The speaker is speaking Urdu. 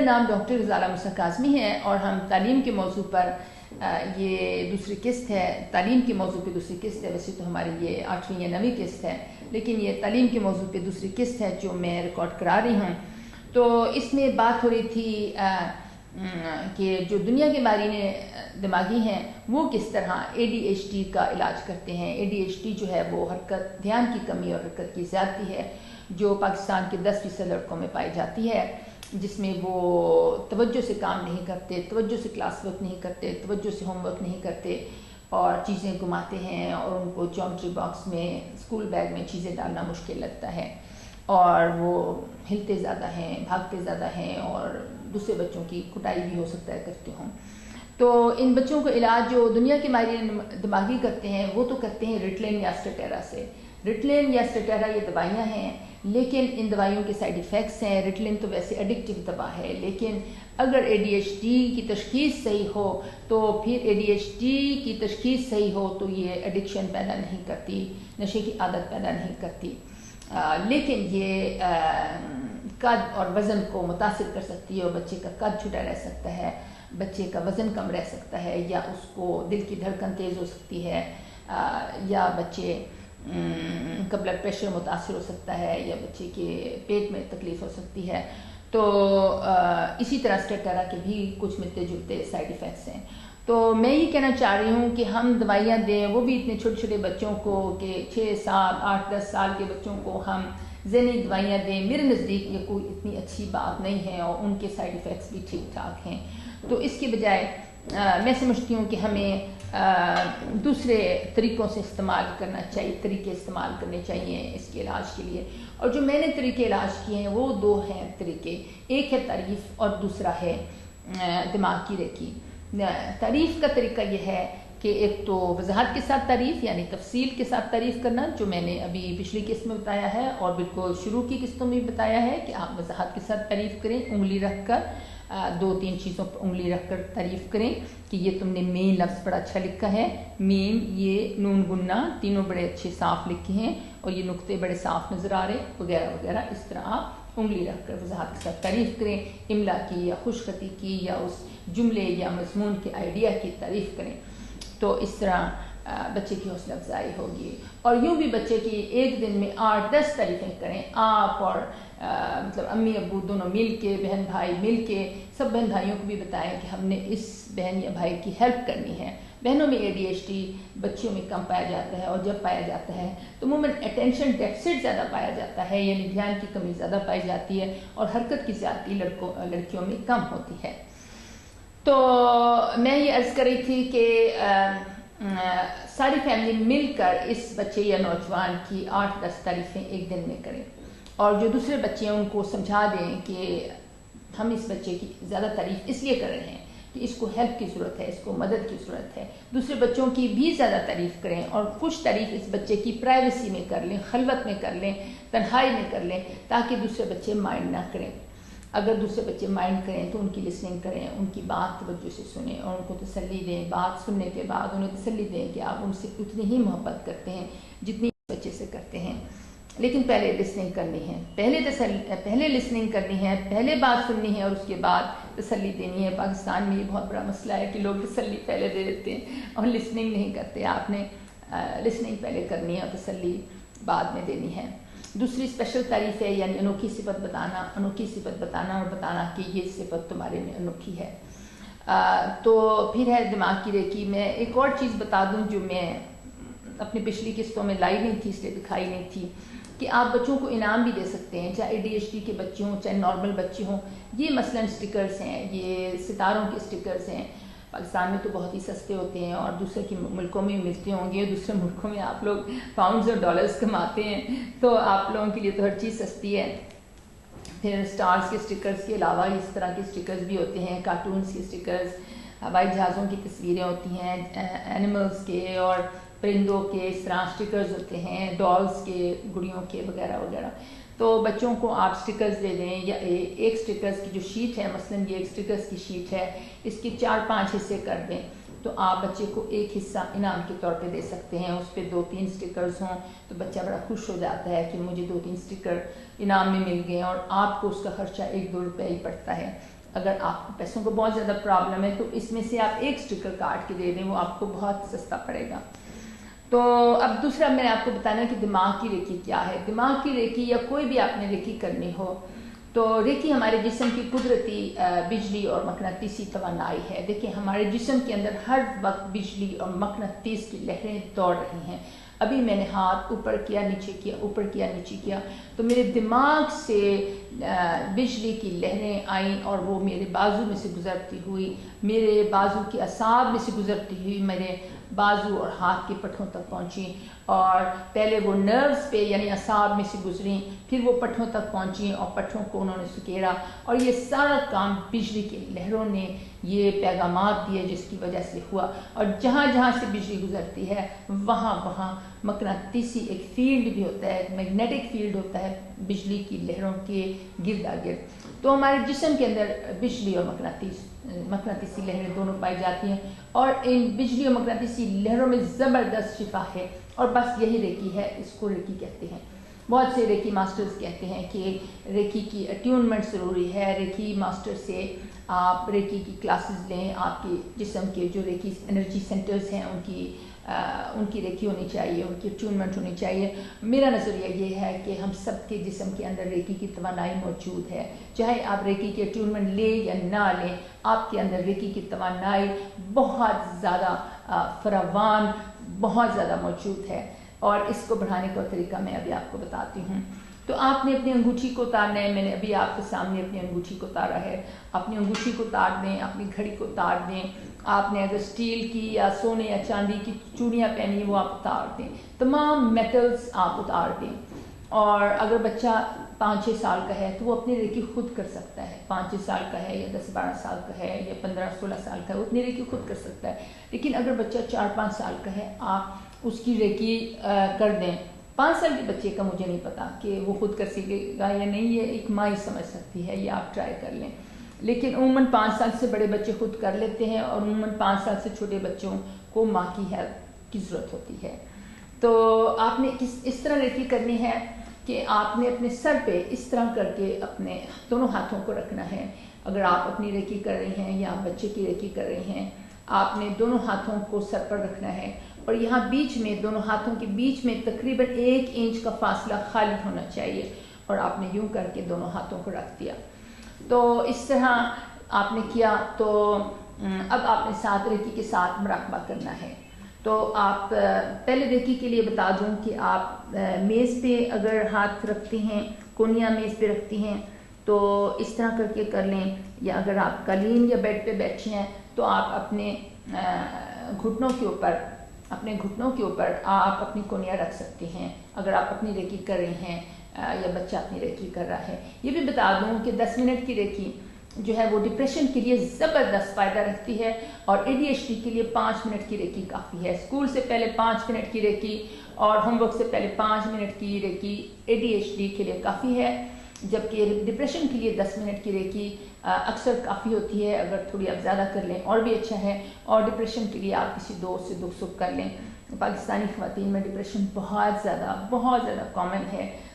نام ڈاکٹر غزالہ موسیٰ کاظمی ہے اور ہم تعلیم کے موضوع پر یہ دوسری قسط ہے، تعلیم کے موضوع پہ دوسری قسط ہے. ویسے تو ہماری یہ 8ویں یا 9ویں قسط ہے، لیکن یہ تعلیم کے موضوع پہ دوسری قسط ہے جو میں ریکارڈ کرا رہی ہوں. تو اس میں بات ہو رہی تھی کہ جو دنیا کے ماہرین دماغی ہیں وہ کس طرح ADHD کا علاج کرتے ہیں. ADHD جو ہے وہ حرکت، دھیان کی کمی اور حرکت کی زیادتی ہے جو پاکستان کے 10% لڑکوں میں پائی جاتی ہے، جس میں وہ توجہ سے کام نہیں کرتے، توجہ سے کلاس ورک نہیں کرتے، توجہ سے ہوم ورک نہیں کرتے اور چیزیں گماتے ہیں اور ان کو جیومیٹری باکس میں، اسکول بیگ میں چیزیں ڈالنا مشکل لگتا ہے اور وہ ہلتے زیادہ ہیں، بھاگتے زیادہ ہیں اور دوسرے بچوں کی کٹائی بھی ہو سکتا ہے کرتے ہوں. تو ان بچوں کو علاج جو دنیا کے ماہرین دماغی کرتے ہیں وہ تو کرتے ہیں ریٹلین یا سٹیٹیرا سے. ریٹلین یا سٹیٹیرا یہ دوائیاں ہیں لیکن ان دوائیوں کے سائیڈ ایفیکٹس ہیں. ریٹلین تو ویسے ایڈکٹیو دوا ہے، لیکن اگر ADHD کی تشخیص صحیح ہو تو پھر ADHD کی تشخیص صحیح ہو تو یہ ایڈکشن پیدا نہیں کرتی، نشے کی عادت پیدا نہیں کرتی، لیکن یہ قد اور وزن کو متاثر کر سکتی ہے اور بچے کا قد چھوٹا رہ سکتا ہے، بچے کا وزن کم رہ سکتا ہے، یا اس کو دل کی دھڑکن تیز ہو سکتی ہے، یا بچے کا بلڈ پریشر متاثر ہو سکتا ہے، یا بچے کے پیٹ میں تکلیف ہو سکتی ہے. تو اسی طرح سٹیٹیرا کے بھی کچھ ملتے جلتے سائیڈ ایفیکٹس ہیں. تو میں یہ کہنا چاہ رہی ہوں کہ ہم دوائیاں دیں، وہ بھی اتنے چھوٹے چھوٹے بچوں کو کہ 6 سال 8 10 سال کے بچوں کو ہم ذہنی دوائیاں دیں، میرے نزدیک یہ کوئی اتنی اچھی بات نہیں ہے اور ان کے سائیڈ ایفیکٹس بھی ٹھیک ٹھاک ہیں. تو اس کے بجائے میں سمجھتی ہوں کہ ہمیں دوسرے طریقوں سے استعمال کرنا چاہیے، طریقے استعمال کرنے چاہیے اس کے علاج کے لیے. اور جو میں نے طریقے علاج کیے ہیں وہ 2 ہیں طریقے، ایک ہے تعریف اور دوسرا ہے دماغ کی ریکی. تعریف کا طریقہ یہ ہے کہ ایک تو وضاحت کے ساتھ تعریف، یعنی تفصیل کے ساتھ تعریف کرنا، جو میں نے ابھی پچھلی قسط میں بتایا ہے اور بالکل شروع کی قسطوں میں بتایا ہے کہ آپ وضاحت کے ساتھ تعریف کریں، انگلی رکھ کر 2-3 چیزوں پر انگلی رکھ کر تعریف کریں کہ یہ تم نے مین لفظ بڑا اچھا لکھا ہے، مین، یہ نون گنا تینوں بڑے اچھے صاف لکھے ہیں اور یہ نقطے بڑے صاف نظر آ رہے وغیرہ وغیرہ. اس طرح آپ انگلی رکھ کر وضاحت کے ساتھ تعریف کریں، املا کی یا خوش خطی کی یا اس جملے یا مضمون کے آئیڈیا کی تعریف کریں. تو اس طرح بچے کی حوصلہ افزائی ہوگی. اور یوں بھی بچے کی ایک دن میں 8-10 تعریفیں کریں، آپ اور مطلب امی ابو دونوں مل کے، بہن بھائی مل کے، سب بہن بھائیوں کو بھی بتائیں کہ ہم نے اس بہن یا بھائی کی ہیلپ کرنی ہے. بہنوں میں ADHD بچیوں میں کم پایا جاتا ہے اور جب پایا جاتا ہے تو عموماً اٹینشن ڈیفیسٹ زیادہ پایا جاتا ہے، یعنی دھیان کی کمی زیادہ پائی جاتی ہے اور حرکت کی زیادتی لڑکیوں میں کم ہوتی ہے. تو میں یہ عرض کر رہی تھی کہ ساری فیملی مل کر اس بچے یا نوجوان کی 8-10 تعریفیں ایک دن میں کریں اور جو دوسرے بچے ہیں ان کو سمجھا دیں کہ ہم اس بچے کی زیادہ تعریف اس لیے کر رہے ہیں کہ اس کو ہیلپ کی ضرورت ہے، اس کو مدد کی ضرورت ہے. دوسرے بچوں کی بھی زیادہ تعریف کریں اور کچھ تعریف اس بچے کی پرائیویسی میں کر لیں، خلوت میں کر لیں، تنہائی میں کر لیں، تاکہ دوسرے بچے مائنڈ نہ کریں. اگر دوسرے بچے مائنڈ کریں تو ان کی لسننگ کریں، ان کی بات توجہ سے سنیں اور ان کو تسلی دیں. بات سننے کے بعد انہیں تسلی دیں کہ آپ ان سے اتنی ہی محبت کرتے ہیں جتنی بچے سے کرتے ہیں، لیکن پہلے لسننگ کرنی ہے، پہلے لسننگ کرنی ہے، پہلے بات سننی ہے اور اس کے بعد تسلی دینی ہے. پاکستان میں یہ بہت بڑا مسئلہ ہے کہ لوگ تسلی پہلے دے دیتے ہیں اور لسننگ نہیں کرتے. آپ نے لسننگ پہلے کرنی ہے اور تسلی بعد میں دینی ہے. دوسری اسپیشل تعریف ہے، یعنی انوکھی صفت بتانا، انوکھی صفت بتانا اور بتانا کہ یہ صفت تمہارے میں انوکھی ہے. تو پھر ہے دماغ کی ریکی. میں ایک اور چیز بتا دوں جو میں اپنی پچھلی قسطوں میں لائی نہیں تھی، اس لیے دکھائی نہیں تھی، کہ آپ بچوں کو انعام بھی دے سکتے ہیں، چاہے ADHD کے بچے ہوں چاہے نارمل بچے ہوں. یہ مثلاً سٹیکرز ہیں، یہ ستاروں کے سٹیکرز ہیں. پاکستان میں تو بہت ہی سستے ہوتے ہیں اور دوسرے کے ملکوں میں ملتے ہوں گے. دوسرے ملکوں میں آپ لوگ پاؤنڈز اور ڈالرز کماتے ہیں تو آپ لوگوں کے لیے تو ہر چیز سستی ہے. پھر سٹارز کے سٹیکرز کے علاوہ اس طرح کے سٹیکرز بھی ہوتے ہیں، کارٹونز کے سٹیکرز، ہوائی جہازوں کی تصویریں ہوتی ہیں، اینیملز کے اور پرندوں کے اس طرح سٹیکرز ہوتے ہیں، ڈالز کے، گڑیوں کے وغیرہ وغیرہ. تو بچوں کو آپ سٹیکرز دے دیں یا ایک سٹیکرز کی جو شیٹ ہے، مثلاً یہ ایک سٹیکرز کی شیٹ ہے، اس کے 4-5 حصے کر دیں تو آپ بچے کو ایک حصہ انعام کے طور پہ دے سکتے ہیں. اس پہ 2-3 سٹیکرز ہوں تو بچہ بڑا خوش ہو جاتا ہے کہ مجھے 2-3 سٹیکر انعام میں مل گئے اور آپ کو اس کا خرچہ 1-2 روپے ہی پڑتا ہے. اگر آپ کو پیسوں کو بہت زیادہ پرابلم ہے تو اس میں سے آپ ایک اسٹیکر کاٹ کے دے دیں، وہ آپ کو بہت سستا پڑے گا۔ تو اب دوسرا میں نے آپ کو بتانا کہ دماغ کی ریکی کیا ہے۔ دماغ کی ریکی یا کوئی بھی آپ نے ریکی کرنی ہو تو ریکی ہمارے جسم کی قدرتی بجلی اور مقناطیسی توانائی ہے۔ دیکھیں ہمارے جسم کے اندر ہر وقت بجلی اور مقناطیس کی لہریں دوڑ رہی ہیں۔ ابھی میں نے ہاتھ اوپر کیا نیچے کیا، اوپر کیا نیچے کیا، تو میرے دماغ سے بجلی کی لہریں آئیں اور وہ میرے بازو میں سے گزرتی ہوئی، میرے بازو کے اعصاب میں سے گزرتی ہوئی میرے بازو اور ہاتھ کے پٹھوں تک پہنچیں، اور پہلے وہ نروز پہ یعنی اعصاب میں سے گزریں، پھر وہ پٹھوں تک پہنچیں اور پٹھوں کو انہوں نے سکیڑا، اور یہ سارا کام بجلی کی لہروں نے یہ پیغامات دیے جس کی وجہ سے ہوا۔ اور جہاں جہاں سے بجلی گزرتی ہے وہاں وہاں مقناطیسی ایک فیلڈ بھی ہوتا ہے، ایک میگنیٹک فیلڈ ہوتا ہے بجلی کی لہروں کے گردا گرد۔ تو ہمارے جسم کے اندر بجلی اور مقناطیسی لہریں دونوں پائی جاتی ہیں، اور ان بجلی اور مقناطیسی لہروں میں زبردست شفا ہے، اور بس یہی ریکی ہے، اس کو ریکی کہتے ہیں۔ بہت سے ریکی ماسٹرز کہتے ہیں کہ ریکی کی اٹیونمنٹ ضروری ہے، ریکی ماسٹر سے آپ ریکی کی کلاسز لیں، آپ کے جسم کے جو ریکی انرجی سینٹرز ہیں ان کی ریکی ہونی چاہیے، ان کی اٹیونمنٹ ہونی چاہیے۔ میرا نظریہ یہ ہے کہ ہم سب کے جسم کے اندر ریکی کی توانائی موجود ہے، چاہے آپ ریکی کی اٹیونمنٹ لیں یا نہ لیں، آپ کے اندر ریکی کی توانائی بہت زیادہ فراوان، بہت زیادہ موجود ہے، اور اس کو بڑھانے کا طریقہ میں ابھی آپ کو بتاتی ہوں۔ تو آپ نے اپنی انگوٹھی کو اتارنا ہے، میں نے ابھی آپ کے سامنے اپنی انگوٹھی کو اتارا ہے، اپنی انگوٹھی کو اتار دیں، اپنی گھڑی کو اتار دیں، آپ نے اگر اسٹیل کی یا سونے یا چاندی کی چوڑیاں پہنی ہیں وہ آپ اتار دیں، تمام میٹلز آپ اتار دیں۔ اور اگر بچہ 5-6 سال کا ہے تو وہ اپنی ریکی خود کر سکتا ہے، 5-6 سال کا ہے یا 10-12 سال کا ہے یا 15-16 سال کا ہے، وہ اپنی ریکی خود کر سکتا ہے۔ لیکن اگر بچہ 4-5 سال کا ہے آپ اس کی ریکی کر دیں۔ 5 سال کے بچے کا مجھے نہیں پتا کہ وہ خود کر سکے گا یا نہیں، یہ ایک ماں ہی سمجھ سکتی ہے، یہ آپ ٹرائی کر لیں۔ لیکن عموماً 5 سال سے بڑے بچے خود کر لیتے ہیں، اور عموماً 5 سال سے چھوٹے بچوں کو ماں کی ہیلپ کی ضرورت ہوتی ہے۔ تو آپ نے اس طرح ریکی کرنی ہے کہ آپ نے اپنے سر پہ اس طرح کر کے اپنے دونوں ہاتھوں کو رکھنا ہے۔ اگر آپ اپنی ریکی کر رہی ہیں یا بچے کی ریکی کر رہی ہیں، آپ نے دونوں ہاتھوں کو سر پر رکھنا ہے، اور یہاں بیچ میں دونوں ہاتھوں کے بیچ میں تقریباً 1 انچ کا فاصلہ خالی ہونا چاہیے، اور آپ نے یوں کر کے دونوں ہاتھوں کو رکھ دیا۔ تو اس طرح آپ نے کیا، تو اب آپ نے ساتھ ریکی کے ساتھ مراقبہ کرنا ہے۔ تو آپ پہلے ریکی کے لیے بتا دوں کہ آپ میز پہ اگر ہاتھ رکھتے ہیں، کونیاں میز پہ رکھتی ہیں تو اس طرح کر کے کر لیں، یا اگر آپ قالین یا بیڈ پہ بیٹھے ہیں تو آپ اپنے گھٹنوں کے اوپر آپ اپنی کونیاں رکھ سکتے ہیں اگر آپ اپنی ریکی کر رہے ہیں یا بچہ اپنی ریکی کر رہا ہے۔ یہ بھی بتا دوں کہ 10 منٹ کی ریکی جو ہے وہ ڈپریشن کے لیے زبردست فائدہ رکھتی ہے، اور ADHD کے لیے 5 منٹ کی ریکی کافی ہے۔ اسکول سے پہلے 5 منٹ کی ریکی اور ہوم ورک سے پہلے 5 منٹ کی ریکی ADHD کے لیے کافی ہے، جبکہ ڈپریشن کے لیے 10 منٹ کی ریکی اکثر کافی ہوتی ہے۔ اگر تھوڑی آپ زیادہ کر لیں اور بھی اچھا ہے، اور ڈپریشن کے لیے آپ کسی دوست سے دکھ سکھ کر لیں۔ پاکستانی خواتین میں ڈپریشن بہت زیادہ کامن ہے،